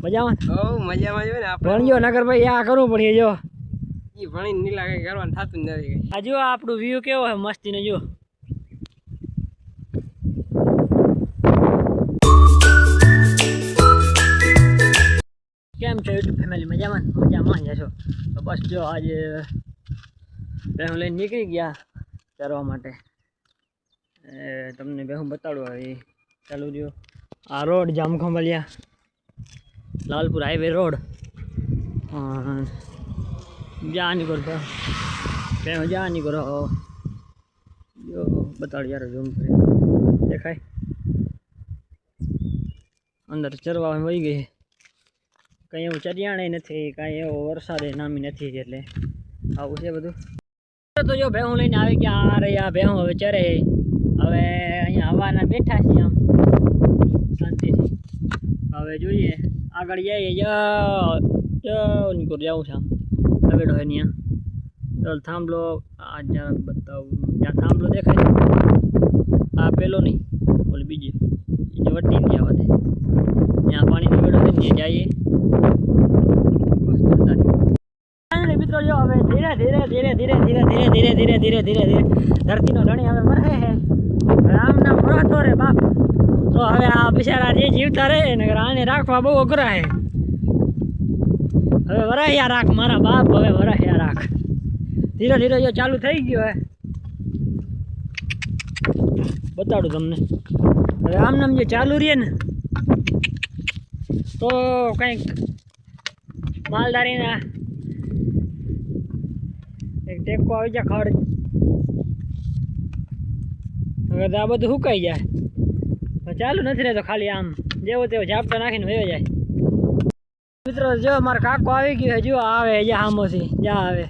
મજામાં? ઓ મજામાં જો ને આપણે ભણજો નગર ભાઈ આ કરવું પડે જો ઈ ભણી ની લાગે કરવાનું થાતું જ નથી. આ જો આપણું વ્યૂ કેવો છે મસ્તીનો જો. કેમ છો યુટ્યુબ ફેમિલી? મજામાં જશો તો બસ જો આજે બેહું લઈને નીકળી ગયા ચરવા માટે. તમને બેહું બતાડું હવે ચાલુ રહ્યો. આ road Jamkhambhaliya Lalpur highway road જા નીકળો બેહું જા નીકળો જો બતાડ યાર ઝૂમ કરી દેખાય અંદર ચરવા વહી ગઈ. કંઈ એવું ચરિયાણે નથી, કાંઈ એવો વરસાદે નામી નથી, એટલે આવું છે બધું. તો જો ભેહું લઈને આવી ગયા. આ રહી આ ભેહું હવે ચરે. હવે અહીંયા હવાના બેઠા છીએ આમ શાંતિથી. હવે જોઈએ આગળ જઈએ. નીકળ જવું છે આમ તગડો હોય ત્યાં ચાલ થાંભલો. આ જ્યાં બતાવું જ્યાં થાંભલો દેખાય આ પેલો નહીં ઓલી બીજી એને વટી નહીં આવવા દે. ત્યાં પાણીનો વેડો હોય ત્યાં જઈએ. મિત્રો જો હવે ધીરે ધીરે ધરતીનો ધણી હવે મરે છે. રામ નામ ભરાતો રે બાપ. તો હવે આ બિચારા જે જીવતા રહે ને આને રાખવા બહુ અઘરા છે. હવે વરાહ્યા રાખ મારા બાપ, હવે વરાહ્યા રાખ. ધીરે જો ચાલુ થઈ ગયો હે. બતાડું તમને. હવે આમ નામ જે ચાલુ રહે ને તો કંઈક માલધારીના એક ટેકો આવી જાય ખડ. હવે તો આ બધું સુકાઈ જાય તો ચાલુ નથી રહેતો, ખાલી આમ જેવો તેવો ઝાપટા નાખીને વયો જાય. મિત્રો જો મારો કાકો આવી ગયો છે. જો આવે જા સામોથી જા આવે.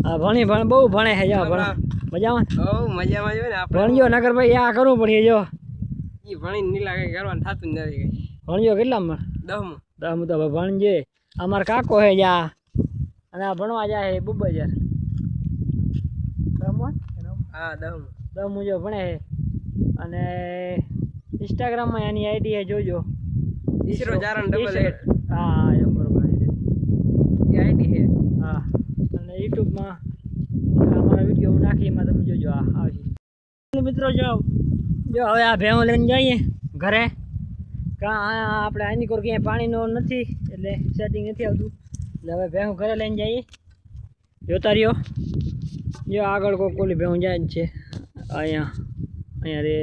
આ બહુ ભણે છે. જા ભણ મજામાં? ઓ મજામાં જો ને આપણે ભણજો નગર ભાઈ આ કરવું પડે જો ઈ ભણી ની લાગે કરવાનું થાતું જ નથી. ભણજો કેટલામાં? 10 તો ભણજે. અમારા કાકો હે જા અને આ ભણવા જાય છે બુબજર. હા 10 જો ભણે છે. અને ઇન્સ્ટાગ્રામમાં એની આઈડી છે જોજો. ઈસરો જારણ ડબલ હા એ બરોબર એ આઈડી છે. હા અને યુટ્યુબમાં અમારા વિડીયો નાખી એમાં તમે જોજો. આ આવશે મિત્રો. જો હવે આ ભેહું લઈને જઈએ ઘરે. આપણે આની કોર ક્યાંય પાણીનો નથી એટલે સેટિંગ નથી આવતું, એટલે હવે ભેહું ઘરે લઈને જઈએ. જોતા રહ્યો. જો આગળ કોઈ ઓલી ભેહું જાય જ છે. અહીંયા રે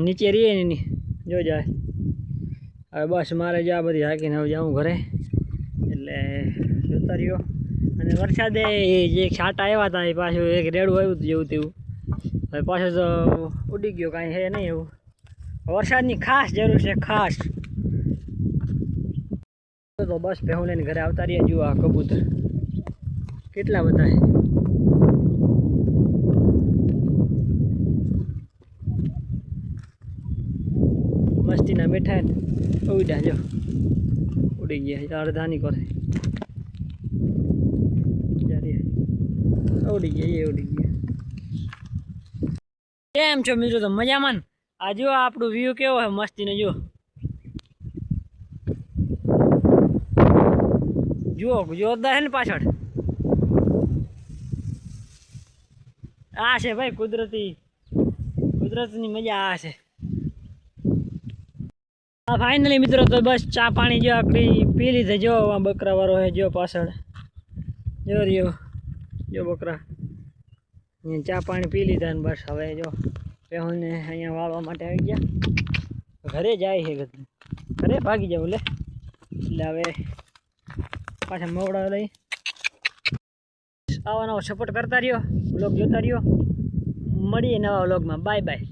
નીચે રહીએ ને જો જાય. હવે બસ મારે જો આ બધી હાકીને હવે જાઉં ઘરે, એટલે જોતા રહ્યો. અને વરસાદે જે છાંટા આવ્યા હતા એ પાછું એક રેડું આવ્યું હતું જેવું તેવું. હવે પાછું તો ઉડી ગયો, કાંઈ છે નહીં એવું. વરસાદની ખાસ જરૂર છે, ખાસ. તો બસ ભેહું લઈને ઘરે આવતા રહ્યા. જુઓ આ કબૂતર કેટલા બધા છે. મસ્તીના બેઠા ને ઉડ્યા જો ઉડી ગયા. અડધાની કરે ઉડી ગયા. કેમ છો મિત્રો? તો મજામાં? આ જો આપણું વ્યૂ કેવો છે મસ્તીનો જો. જુઓ જોરદાર છે ને પાછળ. આ છે ભાઈ કુદરતની મજા આ છે. હા ફાઇનલી મિત્રો તો બસ ચા પાણી જો આકડી પી લીધે. જો આ બકરા વાળો છે જો પાછળ જો રહ્યો જો બકરા. અહીંયા ચા પાણી પી લીધા ને બસ હવે જો ભેહુંને અહીંયા વાળવા માટે આવી ગયા. ઘરે જાય છે ઘરે ભાગી જાવ લે. એટલે હવે પાછા મોવડા લઈ આવા નવો સપોર્ટ કરતા રહ્યો. વ્લોગ જોતા રહ્યો. મળીએ નવા વ્લોગમાં. Bye bye.